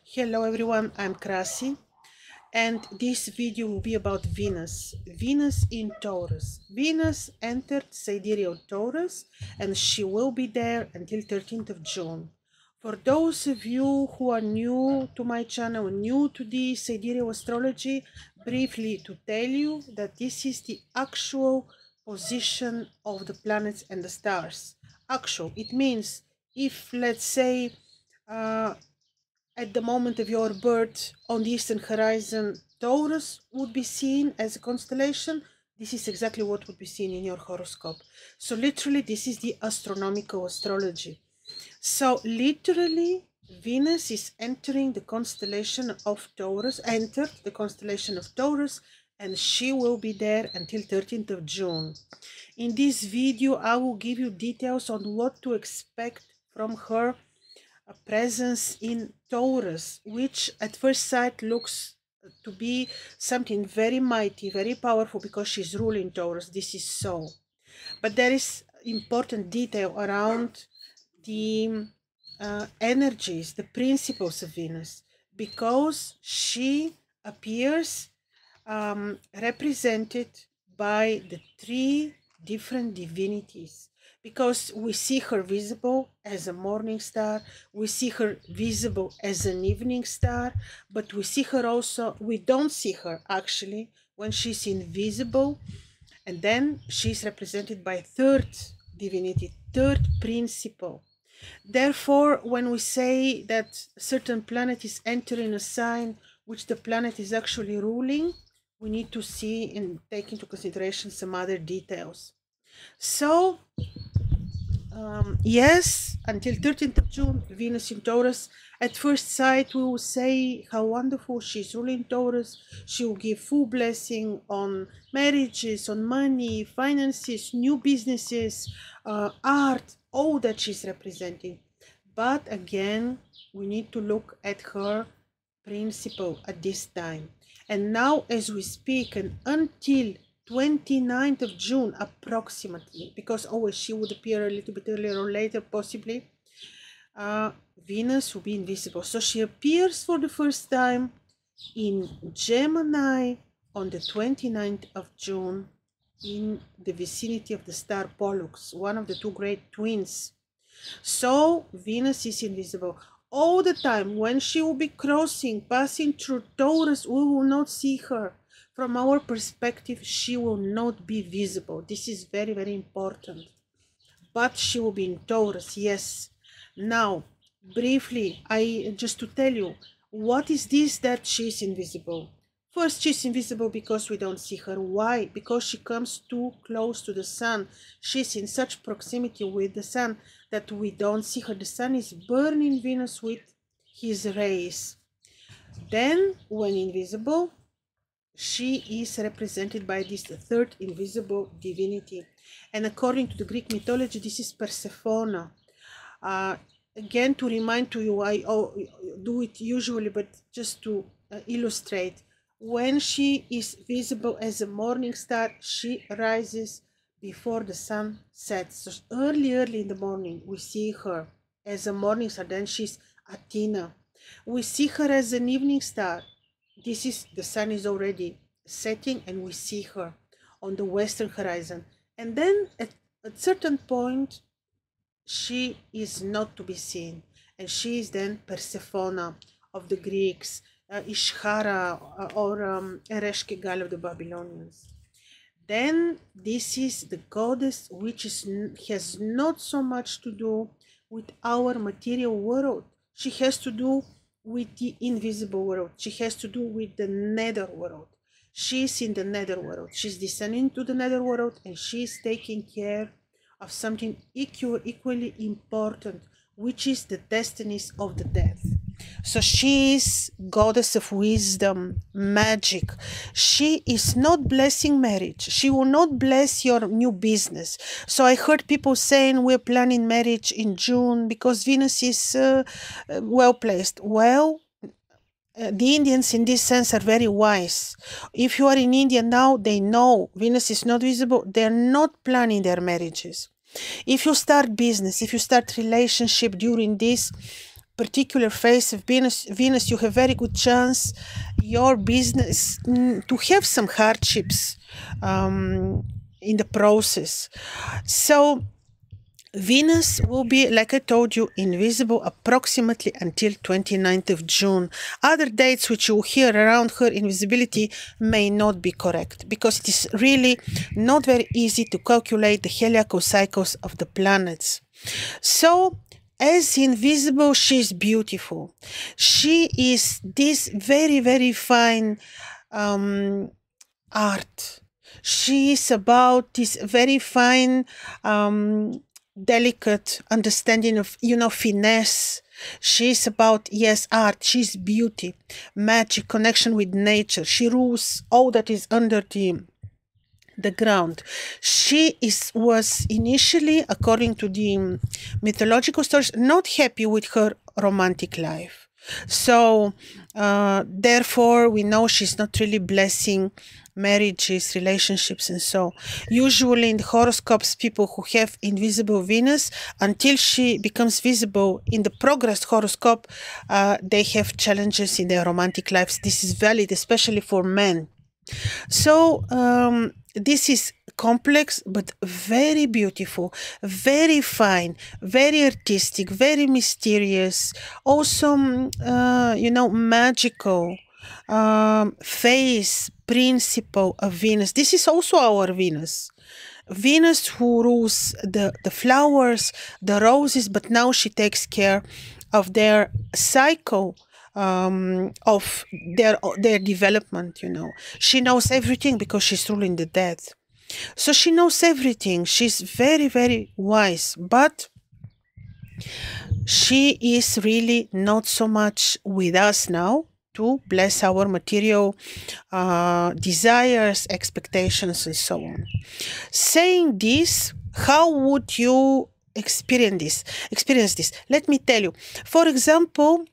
Hello everyone, I'm Krasi, and this video will be about Venus. Venus in Taurus. Venus entered sidereal Taurus and she will be there until 13th of June. For those of you who are new to my channel, new to the sidereal astrology, briefly to tell you that this is the actual position of the planets and the stars. Actual, it means if let's say uh, at the moment of your birth on the eastern horizon, Taurus would be seen as a constellation. This is exactly what would be seen in your horoscope. So literally, this is the astronomical astrology. So literally, Venus is entering the constellation of Taurus, entered the constellation of Taurus, and she will be there until 13th of June. In this video, I will give you details on what to expect from her a presence in Taurus, which at first sight looks to be something very mighty, very powerful because she's ruling Taurus. This is so. But there is important detail around the energies, the principles of Venus, because she appears represented by the three different divinities, because we see her visible as a morning star, we see her visible as an evening star, but we see her also, we don't see her actually when she's invisible, and then she's represented by third divinity, third principle. Therefore, when we say that a certain planet is entering a sign which the planet is actually ruling, we need to see and take into consideration some other details. So, yes, until 13th of June, Venus in Taurus. At first sight, we will say how wonderful she's ruling Taurus. She will give full blessing on marriages, on money, finances, new businesses, art, all that she's representing. But again, we need to look at her principle at this time. And now, as we speak, and until 29th of June approximately, because always she would appear a little bit earlier or later possibly, Venus will be invisible. So she appears for the first time in Gemini on the 29th of June in the vicinity of the star Pollux, one of the two great twins. So Venus is invisible. All the time when she will be crossing, passing through Taurus, we will not see her. From our perspective, she will not be visible. This is very, very important. But she will be in Taurus, yes. Now, briefly, just to tell you, what is this that she's invisible? First, she's invisible because we don't see her. Why? Because she comes too close to the sun. She's in such proximity with the sun that we don't see her. The sun is burning Venus with his rays. Then, when invisible, she is represented by this third invisible divinity. And according to the Greek mythology, this is Persephone. Again, to remind to you, I do it usually, but just to illustrate, when she is visible as a morning star, she rises before the sun sets. So early in the morning, we see her as a morning star. Then she's Athena. We see her as an evening star. This is, the sun is already setting and we see her on the western horizon. And then at a certain point, she is not to be seen. And she is then Persephone of the Greeks, Ishara or Ereshkigal of the Babylonians. Then this is the goddess which has not so much to do with our material world. She has to do with the invisible world. She has to do with the nether world. She's in the nether world. She's descending to the nether world and she's taking care of something equally important, which is the destinies of the dead. So she is goddess of wisdom, magic. She is not blessing marriage. She will not bless your new business. So I heard people saying we're planning marriage in June because Venus is well placed. Well, the Indians in this sense are very wise. If you are in India now, they know Venus is not visible. They're not planning their marriages. If you start business, if you start relationship during this, particular phase of Venus, you have very good chance your business to have some hardships in the process. So Venus will be, like I told you, invisible approximately until 29th of June. Other dates which you hear around her invisibility may not be correct, because it is really not very easy to calculate the heliacal cycles of the planets. So, as invisible, she is beautiful. She is this very, very fine art. She is about this very fine delicate understanding of, finesse. She's about, yes, art. She's beauty, magic, connection with nature. She rules all that is under the ground. She was initially, according to the mythological stories, not happy with her romantic life. So, therefore, we know she's not really blessing marriages, relationships, and so. Usually in the horoscopes, people who have invisible Venus, until she becomes visible in the progressed horoscope, they have challenges in their romantic lives. This is valid, especially for men. So, this is complex, but very beautiful, very fine, very artistic, very mysterious, also, magical phase, principle of Venus. This is also our Venus. Venus who rules the flowers, the roses, but now she takes care of their cycle, of their development, She knows everything because she's ruling the dead. So she knows everything. She's very, very wise, but she is really not so much with us now to bless our material desires, expectations, and so on. Saying this, how would you experience this? Let me tell you. For example,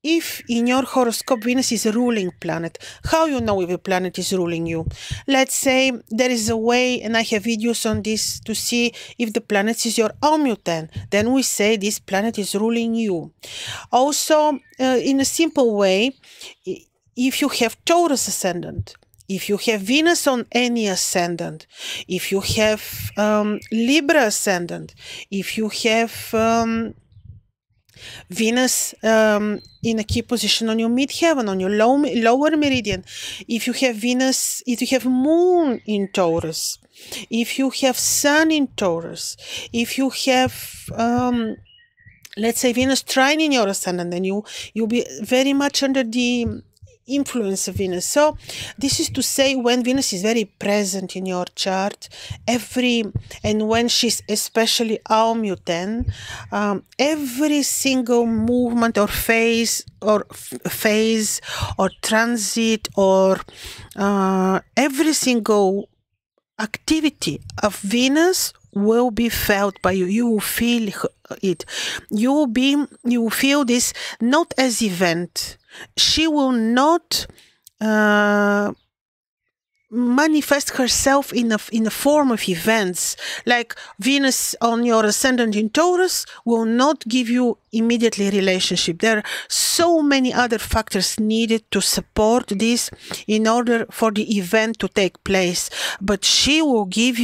if in your horoscope Venus is a ruling planet, how you know if a planet is ruling you? Let's say there is a way, and I have videos on this, to see if the planet is your Amulet. Then we say this planet is ruling you. Also, in a simple way, if you have Taurus ascendant, if you have Venus on any ascendant, if you have Libra ascendant, if you have Venus in a key position on your midheaven, on your lower meridian, if you have Venus, if you have Moon in Taurus, if you have Sun in Taurus, if you have let's say Venus trine in your ascendant, then you'll be very much under the influence of Venus. So this is to say, when Venus is very present in your chart, and when she's especially Amulet, every single movement or phase or transit or every single activity of Venus will be felt by you. You will feel it. You will feel this not as event. She will not manifest herself in a form of events. Like Venus on your ascendant in Taurus will not give you immediately relationship. There are so many other factors needed to support this in order for the event to take place. But she will give,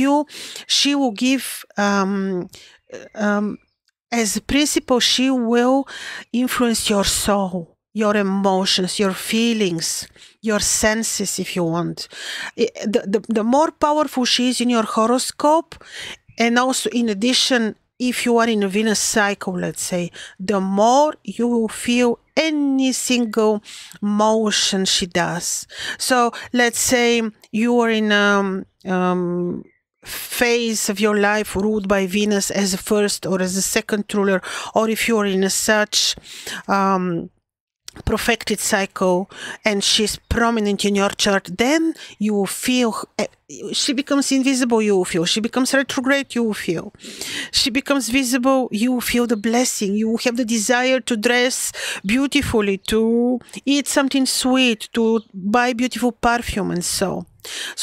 as a principle, she will influence your soul, your emotions, your feelings, your senses, if you want. The more powerful she is in your horoscope, and also in addition, if you are in a Venus cycle, let's say, the more you will feel any single motion she does. So let's say you are in a phase of your life ruled by Venus as a first or as a second ruler, or if you are in a such perfected cycle and she's prominent in your chart, then you will feel she becomes invisible, you will feel she becomes retrograde, you will feel she becomes visible, you will feel the blessing, you will have the desire to dress beautifully, to eat something sweet, to buy beautiful perfume, and so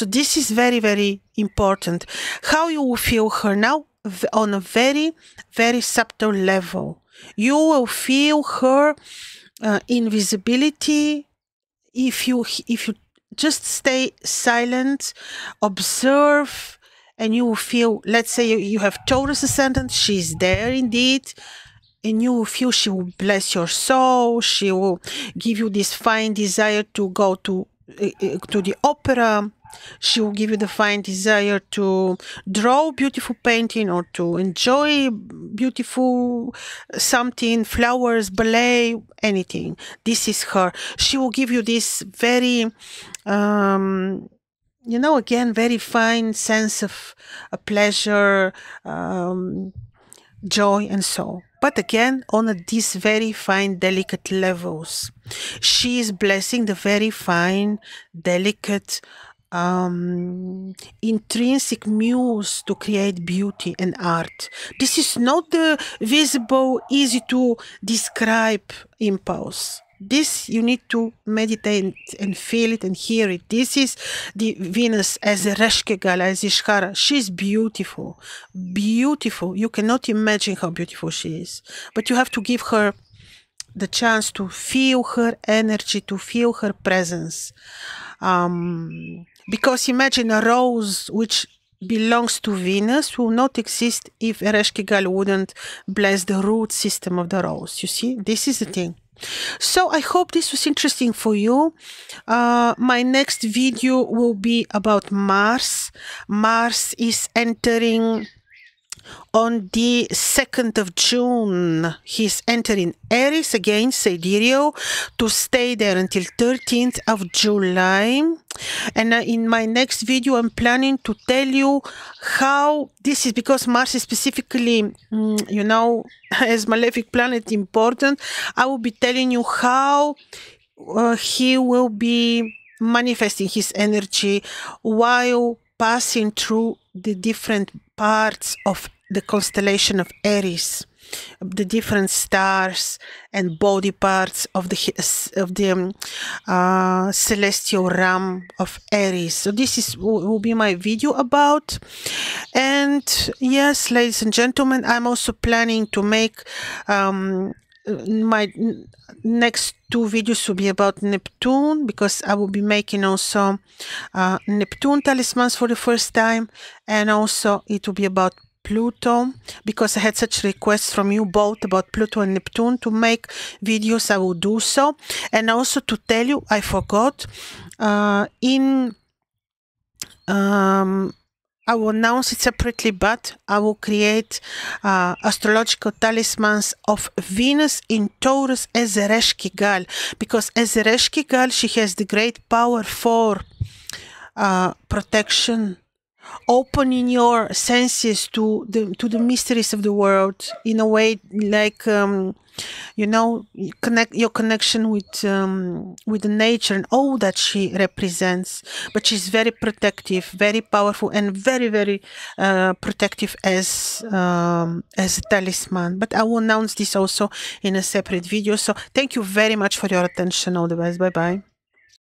this is very, very important. How you will feel her now on a very, very subtle level. You will feel her invisibility if you just stay silent, observe, and you will feel, let's say you have Taurus ascendant, she's there indeed, and you will feel she will bless your soul. She will give you this fine desire to go to the opera. She will give you the fine desire to draw beautiful painting or to enjoy beautiful something, flowers, ballet, anything. This is her. She will give you this very, you know, again, very fine sense of pleasure, joy, and so. But again, on these very fine, delicate levels. She is blessing the very fine, delicate, intrinsic muse to create beauty and art. This is not the visible, easy to describe impulse. This you need to meditate and feel it and hear it. This is the Venus as a Reshkegal, as Ishkara. She's beautiful, beautiful. You cannot imagine how beautiful she is. But you have to give her the chance to feel her energy, to feel her presence. Because imagine a rose which belongs to Venus will not exist if Ereshkigal wouldn't bless the root system of the rose. You see, this is the thing. So I hope this was interesting for you. My next video will be about Mars. Mars is entering on the 2nd of June. He's entering Aries again, Sidereal, to stay there until 13th of July. And in my next video, I'm planning to tell you how this is, because Mars is specifically, you know, as malefic planet important. I will be telling you how he will be manifesting his energy while passing through the different parts of the constellation of Aries, the different stars and body parts of the celestial realm of Aries. So this will be my video about. And yes, ladies and gentlemen, I'm also planning to make my next 2 videos will be about Neptune, because I will be making also Neptune talismans for the first time, and also it will be about Pluto, because I had such requests from you both about Pluto and Neptune to make videos. I will do so. And also to tell you, I forgot, I will announce it separately, but I will create astrological talismans of Venus in Taurus as a Reshkigal, because as a Reshkigal she has the great power for protection, opening your senses to the mysteries of the world in a way like you know, connect your connection with the nature and all that she represents. But she's very protective, very powerful, and very, very protective as a talisman. But I will announce this also in a separate video. So thank you very much for your attention. All the best. Bye bye.